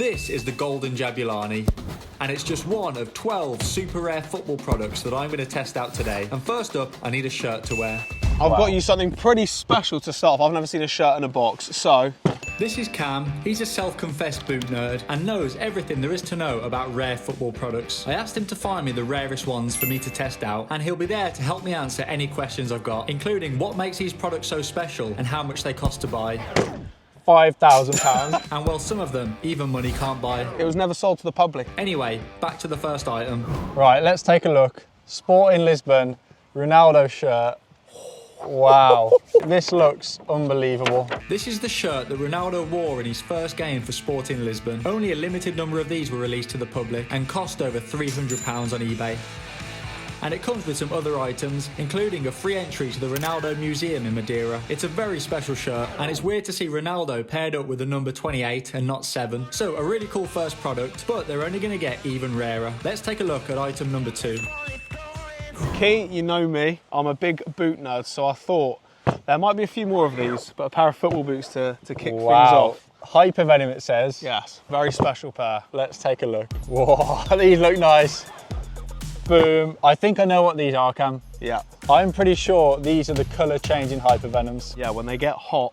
This is the Golden Jabulani, and it's just one of 12 super rare football products that I'm going to test out today. And first up, I need a shirt to wear. I've got you something pretty special to start off. I've never seen a shirt in a box, so... This is Cam. He's a self-confessed boot nerd and knows everything there is to know about rare football products. I asked him to find me the rarest ones for me to test out, and he'll be there to help me answer any questions I've got, including what makes these products so special and how much they cost to buy. £5,000. And well, some of them, even money can't buy. It was never sold to the public. Anyway, back to the first item. Right, let's take a look. Sporting Lisbon, Ronaldo shirt. Wow, this looks unbelievable. This is the shirt that Ronaldo wore in his first game for Sporting Lisbon. Only a limited number of these were released to the public and cost over £300 on eBay. And it comes with some other items, including a free entry to the Ronaldo Museum in Madeira. It's a very special shirt, and it's weird to see Ronaldo paired up with the number 28 and not 7. So a really cool first product, but they're only going to get even rarer. Let's take a look at item number 2. Key, you know me, I'm a big boot nerd, so I thought there might be a few more of these, but a pair of football boots to kick things off. Hypervenom, it says. Yes, very special pair. Let's take a look. Whoa, these look nice. Boom. I think I know what these are, Cam. Yeah. I'm pretty sure these are the colour changing hypervenoms. Yeah, when they get hot,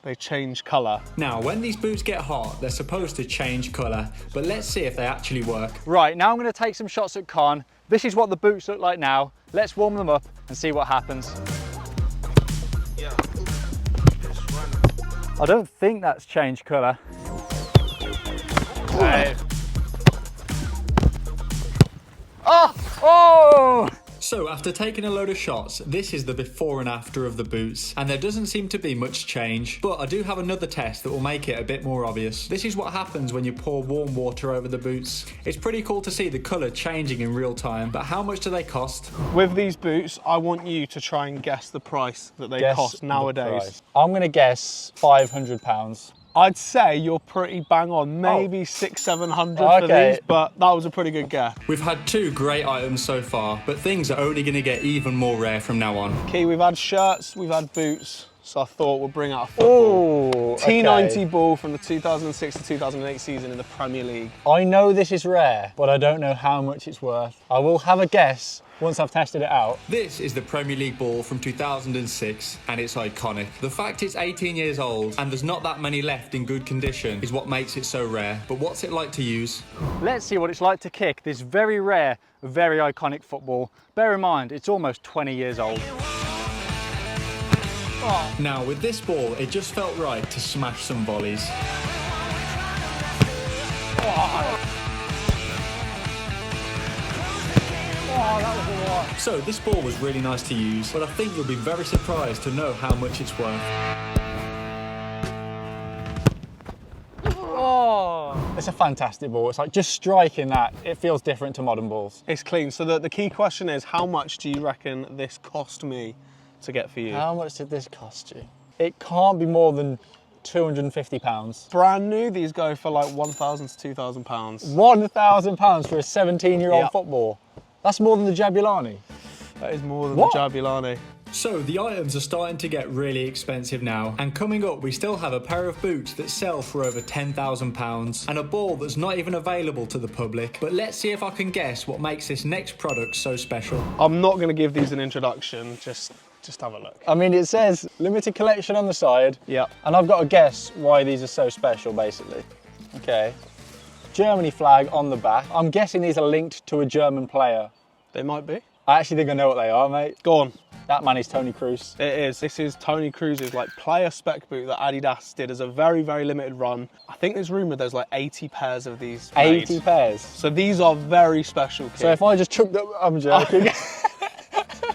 they change colour. Now, when these boots get hot, they're supposed to change colour, but let's see if they actually work. Right, now I'm going to take some shots at Con. This is what the boots look like now. Let's warm them up and see what happens. Yeah. I don't think that's changed colour. Hey. Oh! So after taking a load of shots, this is the before and after of the boots, and there doesn't seem to be much change, but I do have another test that will make it a bit more obvious. This is what happens when you pour warm water over the boots. It's pretty cool to see the colour changing in real time, but how much do they cost? With these boots, I want you to try and guess the price that they cost nowadays. I'm going to guess £500. I'd say you're pretty bang on, maybe 600-700 for these, but that was a pretty good guess. We've had 2 great items so far, but things are only going to get even more rare from now on. Key, we've had shirts, we've had boots, so I thought we'll bring out a football. T90 ball from the 2006 to 2008 season in the Premier League. I know this is rare, but I don't know how much it's worth. I will have a guess once I've tested it out. This is the Premier League ball from 2006, and it's iconic. The fact it's 18 years old and there's not that many left in good condition is what makes it so rare. But what's it like to use? Let's see what it's like to kick this very rare, very iconic football. Bear in mind, it's almost 20 years old. Oh. Now, with this ball, it just felt right to smash some volleys. So this ball was really nice to use, but I think you'll be very surprised to know how much it's worth. Oh, it's a fantastic ball. It's like just striking that, it feels different to modern balls. It's clean. So the key question is, how much do you reckon this cost me to get for you? How much did this cost you? It can't be more than £250. Brand new, these go for like £1,000 to £2,000. £1,000 for a 17-year-old football. That's more than the Jabulani. That is more than the Jabulani. So the items are starting to get really expensive now, and coming up we still have a pair of boots that sell for over £10,000 and a ball that's not even available to the public. But let's see if I can guess what makes this next product so special. I'm not going to give these an introduction, just have a look. I mean, it says limited collection on the side. Yeah. And I've got to guess why these are so special, basically. Okay. Germany flag on the back. I'm guessing these are linked to a German player. They might be. I actually think I know what they are, mate. Go on. That man is Toni Kroos. It is. This is Toni Kroos' like player spec boot that Adidas did as a very, very limited run. I think there's rumoured there's like 80 pairs of these made. 80 pairs? So these are very special kits. So if I just chucked them, I'm joking.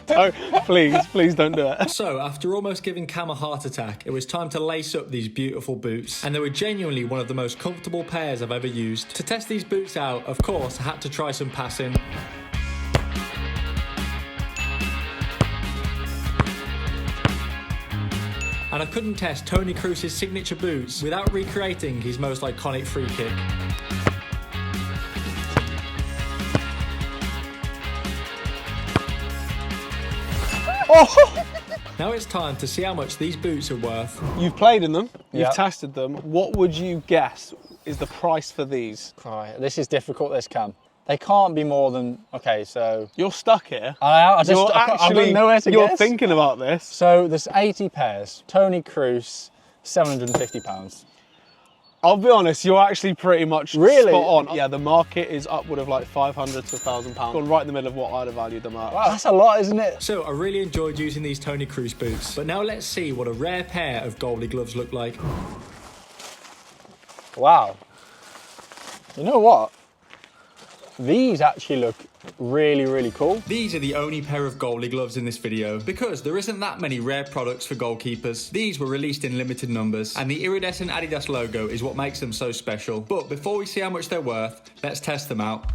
Oh, please don't do it. So after almost giving Cam a heart attack, it was time to lace up these beautiful boots, and they were genuinely one of the most comfortable pairs I've ever used. To test these boots out, of course, I had to try some passing. And I couldn't test Toni Kroos' signature boots without recreating his most iconic free kick. Oh! Now it's time to see how much these boots are worth. You've played in them, you've Yep. tested them. What would you guess is the price for these? Right, this is difficult, this, Cam. They can't be more than, okay, so... You're stuck here. I've got nowhere to You're guess. thinking about this. So there's 80 pairs. Toni Kroos, £750. I'll be honest, you're actually pretty much Really? spot on. Yeah, the market is upward of like 500 to £1,000. Gone right in the middle of what I'd have valued them at. Wow, that's a lot, isn't it? So I really enjoyed using these Toni Kroos boots, but now let's see what a rare pair of goalie gloves look like. Wow. You know what? These actually look really, really cool. These are the only pair of goalie gloves in this video because there isn't that many rare products for goalkeepers. These were released in limited numbers and the iridescent Adidas logo is what makes them so special. But before we see how much they're worth, let's test them out.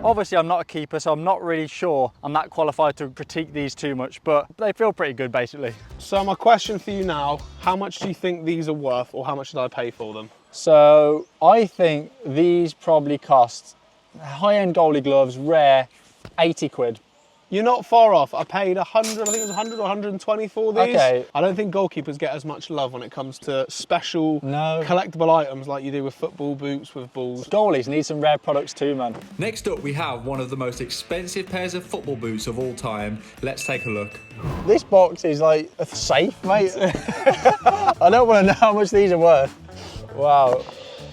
Obviously, I'm not a keeper, so I'm not really sure I'm that qualified to critique these too much, but they feel pretty good, basically. So my question for you now, how much do you think these are worth or how much did I pay for them? So I think these probably cost, high-end goalie gloves, rare, 80 quid. You're not far off. I paid 100, I think it was 100 or 120 for these. Okay. I don't think goalkeepers get as much love when it comes to special No. collectible items like you do with football boots, with balls. Goalies need some rare products too, man. Next up we have one of the most expensive pairs of football boots of all time. Let's take a look. This box is like a safe, mate. I don't want to know how much these are worth. Wow.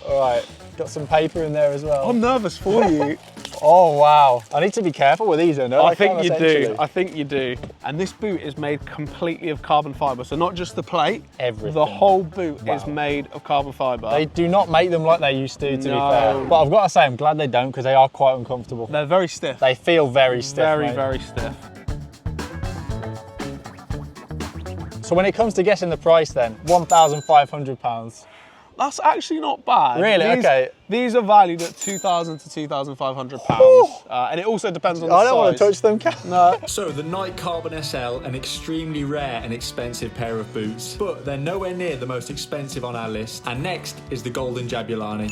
All right. Got some paper in there as well. I'm nervous for you. Oh, wow. I need to be careful with these, don't I? I think you do. I think you do. And this boot is made completely of carbon fibre. So not just the plate. Everything. The whole boot is Wow. made of carbon fibre. They do not make them like they used to be No. fair. But I've got to say, I'm glad they don't because they are quite uncomfortable. They're very stiff. They feel very stiff, Very, mate. very stiff. So when it comes to guessing the price then, £1,500. That's actually not bad. Really? Okay. These are valued at £2,000 to £2,500. And it also depends on the size. I don't want to touch them, Cam. No. So the Nike Carbon SL, an extremely rare and expensive pair of boots, but they're nowhere near the most expensive on our list. And next is the Golden Jabulani.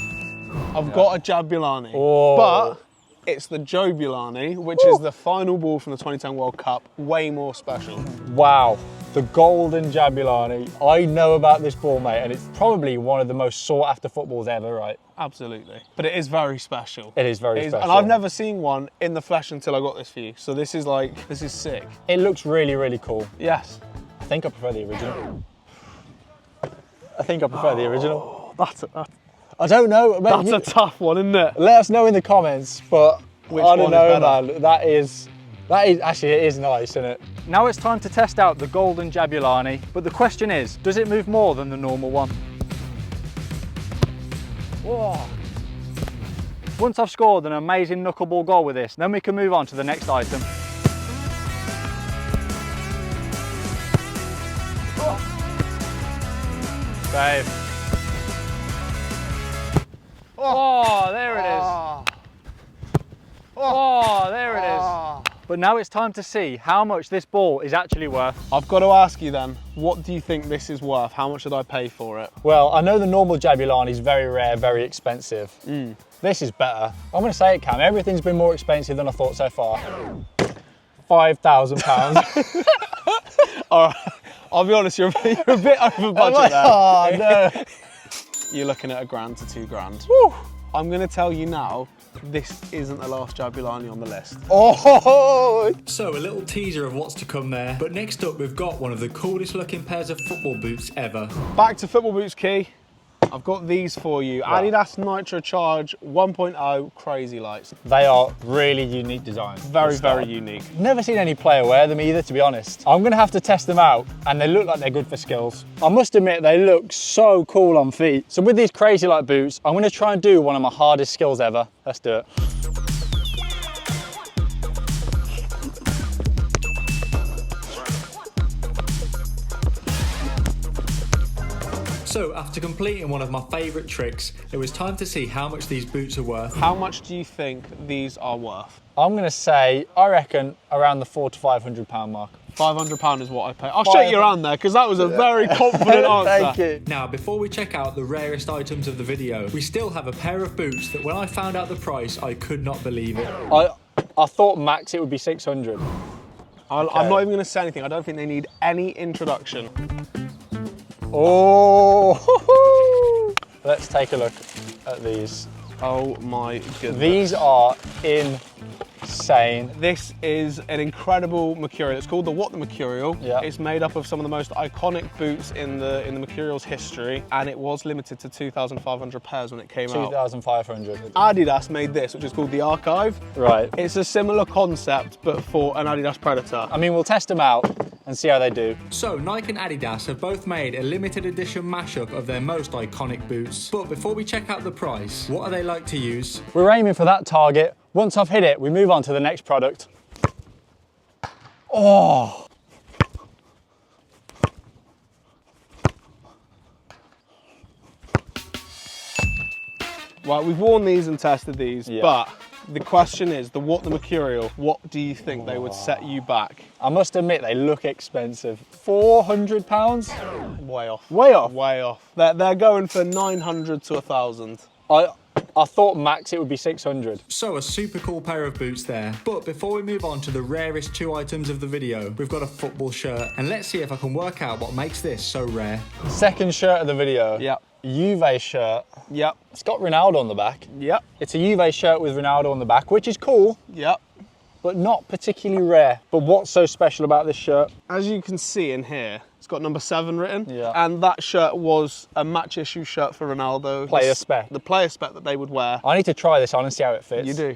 I've got a Jabulani, Oh. but it's the Jabulani, which is the final ball from the 2010 World Cup, way more special. Wow. The Golden Jabulani. I know about this ball, mate, and it's probably one of the most sought after footballs ever, right? Absolutely. But it is very special. It is very special. And I've never seen one in the flesh until I got this for you. So this is sick. It looks really, really cool. Yes. I think I prefer the original. I think I prefer the original. I don't know. Mate, That's a tough one, isn't it? let us know in the comments, but Which I don't one know, is better? man. That is actually, it is nice, isn't it? Now it's time to test out the Golden Jabulani, but the question is, does it move more than the normal one? Whoa. Once I've scored an amazing knuckleball goal with this, then we can move on to the next item. Save. Oh, there it is. Oh, there it is. But now it's time to see how much this ball is actually worth. I've got to ask you then, what do you think this is worth? How much did I pay for it? Well, I know the normal Jabulani is very rare, very expensive. This is better. I'm going to say it, Cam. Everything's been more expensive than I thought so far. £5,000. All right, I'll be honest, you're a bit over budget there. Oh, no. You're looking at £1,000 to £2,000. Woo. I'm going to tell you now, this isn't the last Jabulani on the list. Oh! So a little teaser of what's to come there. But next up we've got one of the coolest looking pairs of football boots ever. Back to football boots, Key. I've got these for you. Wow. Adidas Nitrocharge 1.0 Crazy Lights. They are really unique designs. Very, very unique. Never seen any player wear them either, to be honest. I'm going to have to test them out, and they look like they're good for skills. I must admit, they look so cool on feet. So with these Crazy Light boots, I'm going to try and do one of my hardest skills ever. Let's do it. So after completing one of my favourite tricks, it was time to see how much these boots are worth. How much do you think these are worth? I'm going to say, I reckon, around the £400 to £500 mark. £500 is what I pay. I'll shake your hand there because that was a very confident answer. Thank you. Now, before we check out the rarest items of the video, we still have a pair of boots that when I found out the price, I could not believe it. I thought max it would be 600. I'm not even going to say anything. I don't think they need any introduction. Oh, let's take a look at these. Oh my goodness. These are insane. This is an incredible mercurial. It's called the What the Mercurial. Yeah. It's made up of some of the most iconic boots in the Mercurial's history, and it was limited to 2,500 pairs when it came out. 2,500. Adidas made this, which is called the Archive. Right. It's a similar concept, but for an Adidas Predator. I mean, we'll test them out and see how they do. So Nike and Adidas have both made a limited edition mashup of their most iconic boots. But before we check out the price, what are they like to use? We're aiming for that target. Once I've hit it, we move on to the next product. Oh. Right, we've worn these and tested these, Yeah. but the question is, the What the Mercurial, what do you think they would set you back? I must admit, they look expensive. £400? Way off. Way off. Way off. They're going for 900 to 1,000. I thought max it would be 600. So a super cool pair of boots there. But before we move on to the rarest two items of the video, we've got a football shirt. And let's see if I can work out what makes this so rare. Second shirt of the video. Yep. Juve shirt. Yep. It's got Ronaldo on the back. Yep. It's a Juve shirt with Ronaldo on the back, which is cool, Yep. but not particularly rare. But what's so special about this shirt? As you can see in here, it's got number 7 written. Yeah. And that shirt was a match issue shirt for Ronaldo. Player spec. The player spec that they would wear. I need to try this on and see how it fits. You do.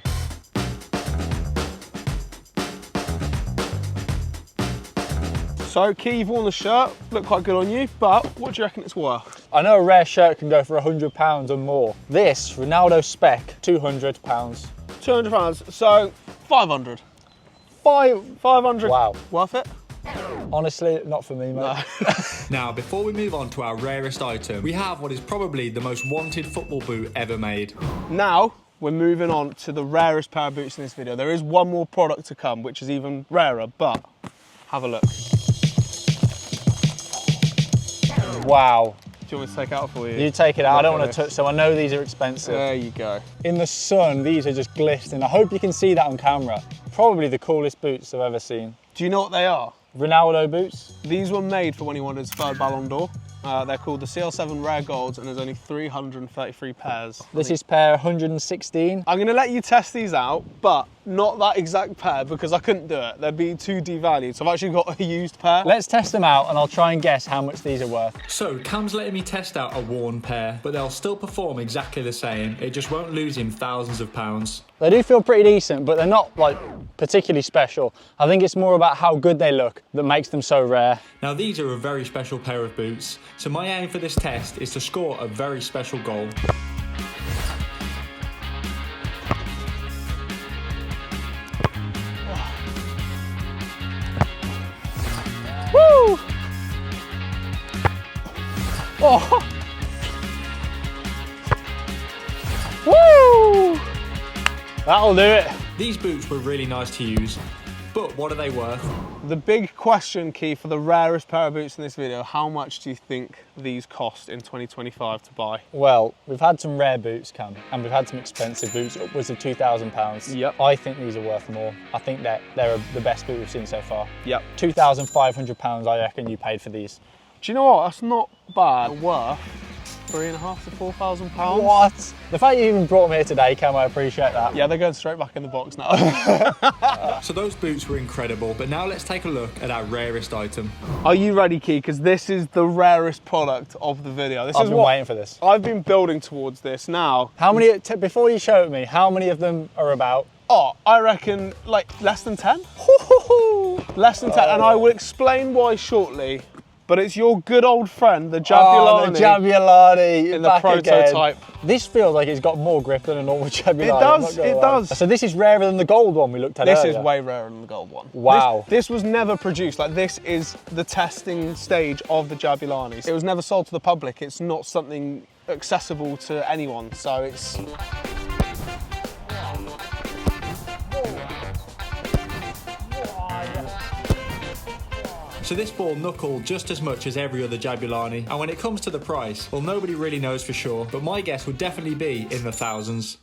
So, Key, you've worn the shirt, looked quite good on you, but what do you reckon it's worth? I know a rare shirt can go for £100 or more. This Ronaldo spec, £200. £200, so 500. 500. Wow. Worth it? Honestly, not for me, mate. No. Now, before we move on to our rarest item, we have what is probably the most wanted football boot ever made. Now, we're moving on to the rarest pair of boots in this video. There is one more product to come, which is even rarer, but have a look. Wow. Do you want me to take it out for you? You take it out. I don't Look want at to touch them. I know these are expensive. There you go. In the sun, these are just glistening. I hope you can see that on camera. Probably the coolest boots I've ever seen. Do you know what they are? Ronaldo boots. These were made for when he won his third Balon d'Or. They're called the CL7 Rare Golds, and there's only 333 pairs. This is pair 116. I'm gonna let you test these out, but not that exact pair because I couldn't do it. They'd be too devalued. So I've actually got a used pair. Let's test them out and I'll try and guess how much these are worth. So Cam's letting me test out a worn pair, but they'll still perform exactly the same. It just won't lose him thousands of pounds. They do feel pretty decent, but they're not like particularly special. I think it's more about how good they look that makes them so rare. Now these are a very special pair of boots, so my aim for this test is to score a very special goal. Woo! Oh! Woo! That'll do it. These boots were really nice to use, but what are they worth? The big question, Key, for the rarest pair of boots in this video, how much do you think these cost in 2025 to buy? Well, we've had some rare boots, Cam, and we've had some expensive boots, upwards of £2,000. Yep. I think these are worth more. I think that they're the best boot we've seen so far. Yep. £2,500, I reckon you paid for these. Do you know what? That's not bad. Worth £3,500 to £4,000. What? The fact you even brought them here today, Cam, I appreciate that. Yeah, they're going straight back in the box now. So those boots were incredible, but now let's take a look at our rarest item. Are you ready, Key? Because this is the rarest product of the video. This I've is been what waiting for this. I've been building towards this now. How many, before you show it me, how many of them are about? Oh, I reckon like less than 10. Less than 10, and I will explain why shortly. But it's your good old friend, the Jabulani. Oh, the Jabulani. In the back prototype. Again. This feels like it's got more grip than a normal Jabulani. It does, it does. So this is rarer than the gold one we looked at This earlier. is way rarer than the gold one. Wow. This was never produced. Like, this is the testing stage of the Jabulanis. It was never sold to the public. It's not something accessible to anyone. So it's... So this ball knuckled just as much as every other Jabulani, and when it comes to the price, well, nobody really knows for sure, but my guess would definitely be in the thousands.